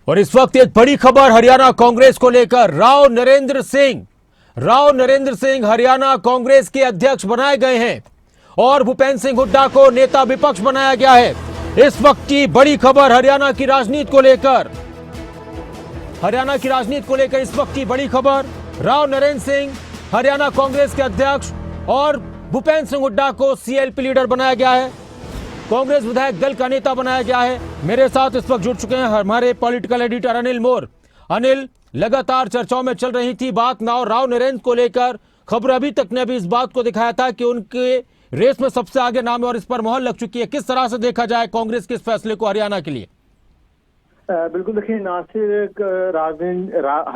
और इस वक्त एक बड़ी खबर हरियाणा कांग्रेस को लेकर। राव नरेंद्र सिंह हरियाणा कांग्रेस के अध्यक्ष बनाए गए हैं और भूपेंद्र सिंह हुड्डा को नेता विपक्ष बनाया गया है। इस वक्त की बड़ी खबर हरियाणा की राजनीति को लेकर। इस वक्त की बड़ी खबर, राव नरेंद्र सिंह हरियाणा कांग्रेस के अध्यक्ष और भूपेंद्र सिंह हुड्डा को सीएलपी लीडर बनाया गया है, कांग्रेस विधायक दल का नेता बनाया गया है। मेरे साथ इस वक्त जुड़ चुके हैं हमारे पॉलिटिकल एडिटर अनिल मोर। अनिल, लगातार चर्चाओं में चल रही थी बात राव नरेंद्र को लेकर। खबर अभी तक ने भी इस बात को दिखाया था कि उनके रेस में सबसे आगे नाम है और इस पर मोहर लग चुकी है। किस तरह से देखा जाए कांग्रेस के इस फैसले को हरियाणा के लिए? बिल्कुल, देखिए, ना सिर्फ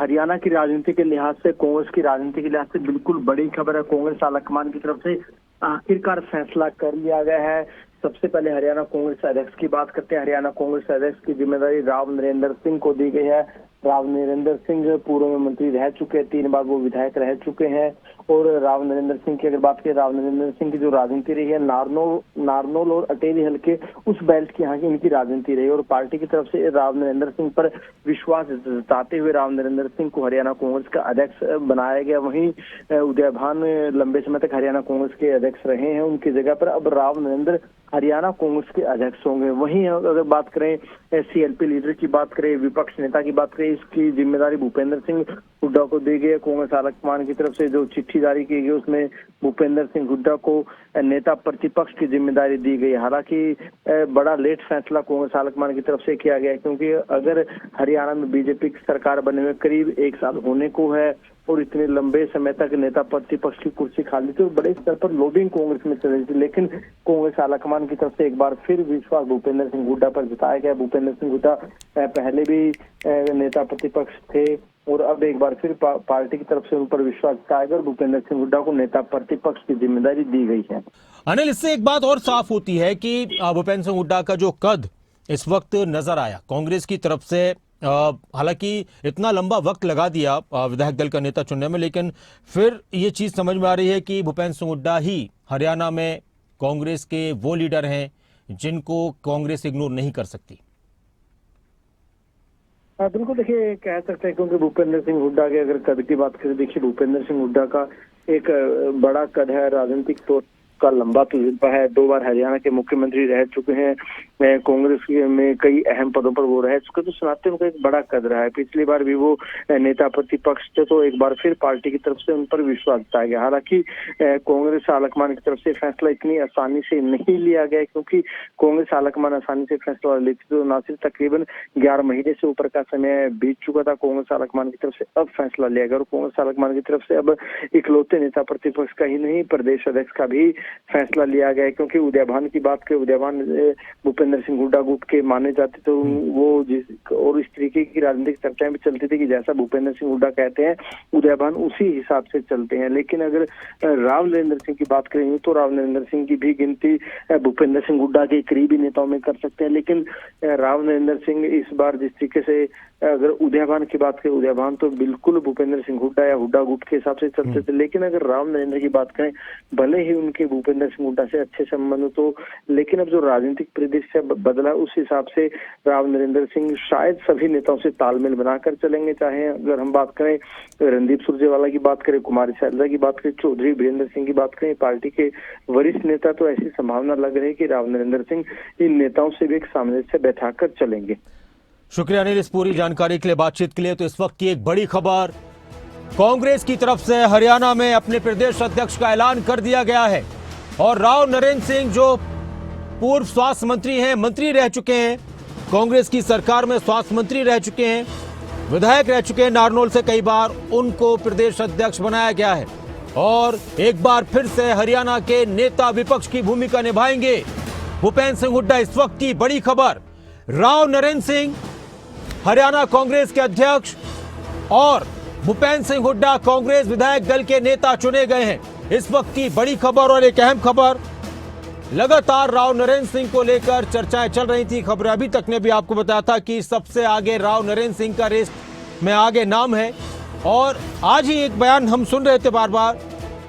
हरियाणा की राजनीति के लिहाज से, कांग्रेस की राजनीति के लिहाज से बिल्कुल बड़ी खबर है। कांग्रेस आलाकमान की तरफ से आखिरकार फैसला कर लिया गया है। सबसे पहले हरियाणा कांग्रेस अध्यक्ष की बात करते हैं। हरियाणा कांग्रेस अध्यक्ष की जिम्मेदारी राव नरेंद्र सिंह को दी गई है। राव नरेंद्र सिंह पूर्व में मंत्री रह चुके हैं, 3 बार वो विधायक रह चुके हैं। और राव नरेंद्र सिंह की अगर बात करें, राव नरेंद्र सिंह की जो राजनीति रही है, नारनौल और अटेली हल्के उस बेल्ट की यहाँ की इनकी राजनीति रही। और पार्टी की तरफ से राव नरेंद्र सिंह पर विश्वास जताते हुए राव नरेंद्र सिंह को हरियाणा कांग्रेस का अध्यक्ष बनाया गया। वहीं उदय भान लंबे समय तक हरियाणा कांग्रेस के अध्यक्ष रहे हैं, उनकी जगह पर अब राव नरेंद्र हरियाणा कांग्रेस के अध्यक्ष होंगे। वहीं अगर बात करें सीएलपी लीडर की बात करें, विपक्ष नेता की बात करें, इसकी जिम्मेदारी भूपेंद्र सिंह हुड्डा को दी गई है। कांग्रेस आलाकमान की तरफ से जो चिट्ठी जारी की गई उसमें भूपेंद्र सिंह हुड्डा को नेता प्रतिपक्ष की जिम्मेदारी दी गई। हालांकि बड़ा लेट फैसला कांग्रेस आलाकमान की तरफ से किया गया है, क्योंकि अगर हरियाणा में बीजेपी की सरकार बने हुए करीब 1 साल होने को है और इतने लंबे समय तक नेता प्रतिपक्ष की कुर्सी खाली थी और बड़े स्तर पर लॉबिंग कांग्रेस में चल रही थी, लेकिन कांग्रेस आलाकमान की तरफ से एक बार फिर विश्वास भूपेंद्र सिंह हुड्डा पर जताया गया। भूपेंद्र सिंह हुड्डा पहले भी नेता प्रतिपक्ष थे और अब एक बार फिर पार्टी की तरफ से उन पर विश्वास जताया गया और भूपेंद्र सिंह हुड्डा को नेता प्रतिपक्ष की जिम्मेदारी दी गई है। अनिल, इससे एक बात और साफ होती है कि भूपेंद्र सिंह हुड्डा का जो कद इस वक्त नजर आया कांग्रेस की तरफ से, हालांकि इतना लंबा वक्त लगा दिया विधायक दल का नेता चुनने में, लेकिन फिर ये चीज समझ में आ रही है कि भूपेंद्र सिंह हुड्डा ही हरियाणा में कांग्रेस के वो लीडर हैं जिनको कांग्रेस इग्नोर नहीं कर सकती। बिल्कुल, देखिए, कह सकते हैं, क्योंकि भूपेंद्र सिंह हुड्डा के अगर कद की बात करें, देखिए भूपेंद्र सिंह हुड्डा का एक बड़ा कद है, राजनीतिक तौर का लंबा तजुर्बा है, 2 बार हरियाणा के मुख्यमंत्री रह चुके हैं, कांग्रेस में कई अहम पदों पर वो रह चुके, तो सुनाते उनका एक बड़ा कद रहा है। पिछली बार भी वो नेता प्रतिपक्ष थे, तो एक बार फिर पार्टी की तरफ से उन पर विश्वास जताया गया। हालांकि कांग्रेस आलाकमान की तरफ से फैसला इतनी आसानी से नहीं लिया गया, क्योंकि कांग्रेस आलाकमान आसानी से फैसला लेती तो ना सिर्फ तकरीबन 11 महीने से ऊपर का समय बीत चुका था कांग्रेस आलाकमान की तरफ से, अब फैसला लिया गया। और कांग्रेस आलाकमान की तरफ से अब इकलौते नेता प्रतिपक्ष का ही नहीं, प्रदेश अध्यक्ष का भी फैसला लिया गया, क्योंकि उदय भान की बात करें, उदय भान भूपेंद्र सिंह हुड्डा गुट के माने जाते, तो वो और इस तरीके की राजनीतिक चर्चाएं भी चलती थी कि जैसा भूपेंद्र सिंह हुड्डा कहते हैं उदय भान उसी हिसाब से चलते हैं। लेकिन अगर राव नरेंद्र सिंह की बात करें तो राव नरेंद्र सिंह की भी गिनती भूपेंद्र सिंह हुड्डा के करीबी नेताओं में कर सकते हैं। लेकिन राव नरेंद्र सिंह इस बार जिस तरीके से, अगर उदय भान की बात करें, उदय भान तो बिल्कुल भूपेंद्र सिंह हुड्डा या हुड्डा गुट के हिसाब से चलते थे, लेकिन अगर राव नरेंद्र की बात करें, भले ही उनके भूपेंद्र सिंह हुड्डा से अच्छे संबंध तो, लेकिन अब जो राजनीतिक परिदृश्य बदला उस हिसाब से राव नरेंद्र सिंह शायद सभी नेताओं से तालमेल बनाकर चलेंगे। चाहे अगर हम बात करें रणदीप सुरजेवाला की बात करें, कुमारी शैलजा की बात करें, चौधरी वीरेंद्र सिंह की बात करें, पार्टी के वरिष्ठ नेता, तो ऐसी संभावना लग रही है कि राव नरेंद्र सिंह इन नेताओं से भी एक सामंजस्य बैठाकर चलेंगे। शुक्रिया अनिल इस पूरी जानकारी के लिए, बातचीत के लिए। तो इस वक्त की एक बड़ी खबर, कांग्रेस की तरफ से हरियाणा में अपने प्रदेश अध्यक्ष का ऐलान कर दिया गया है और राव नरेंद्र सिंह जो पूर्व स्वास्थ्य मंत्री हैं, मंत्री रह चुके हैं, कांग्रेस की सरकार में स्वास्थ्य मंत्री रह चुके हैं, विधायक रह चुके हैं नारनौल से कई बार, उनको प्रदेश अध्यक्ष बनाया गया है और एक बार फिर से हरियाणा के नेता विपक्ष की भूमिका निभाएंगे भूपेंद्र सिंह हुड्डा। इस वक्त की बड़ी खबर, राव नरेंद्र सिंह हरियाणा कांग्रेस के अध्यक्ष और भूपेंद्र सिंह हुड्डा कांग्रेस विधायक दल के नेता चुने गए हैं। इस वक्त की बड़ी खबर और एक अहम खबर, लगातार राव नरेंद्र सिंह को लेकर चर्चाएं चल रही थी। खबर अभी तक ने भी आपको बताया था कि सबसे आगे राव नरेंद्र सिंह का रेस में आगे नाम है और आज ही एक बयान हम सुन रहे थे बार बार,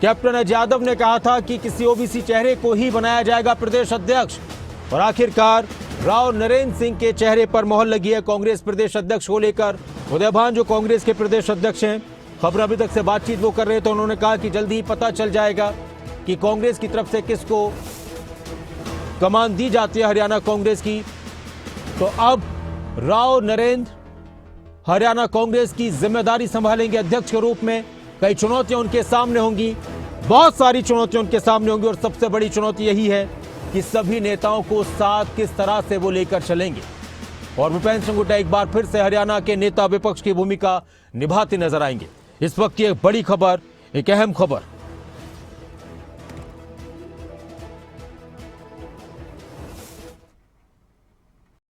कैप्टन अजय यादव ने कहा था कि किसी ओबीसी चेहरे को ही बनाया जाएगा प्रदेश अध्यक्ष और आखिरकार राव नरेंद्र सिंह के चेहरे पर मोहर लगी है कांग्रेस प्रदेश अध्यक्ष को लेकर। उदय भान जो कांग्रेस के प्रदेश अध्यक्ष हैं, खबर अभी तक से बातचीत वो कर रहे थे, उन्होंने कहा कि जल्दी ही पता चल जाएगा कि कांग्रेस की तरफ से किसको कमान दी जाती है हरियाणा कांग्रेस की। तो अब राव नरेंद्र हरियाणा कांग्रेस की जिम्मेदारी संभालेंगे अध्यक्ष के रूप में। कई चुनौतियां उनके सामने होंगी, बहुत सारी चुनौतियां उनके सामने होंगी, और सबसे बड़ी चुनौती यही है कि सभी नेताओं को साथ किस तरह से वो लेकर चलेंगे। और भूपेंद्र सिंह हुड्डा एक बार फिर से हरियाणा के नेता विपक्ष की भूमिका निभाते नजर आएंगे। इस वक्त की एक बड़ी खबर, एक अहम खबर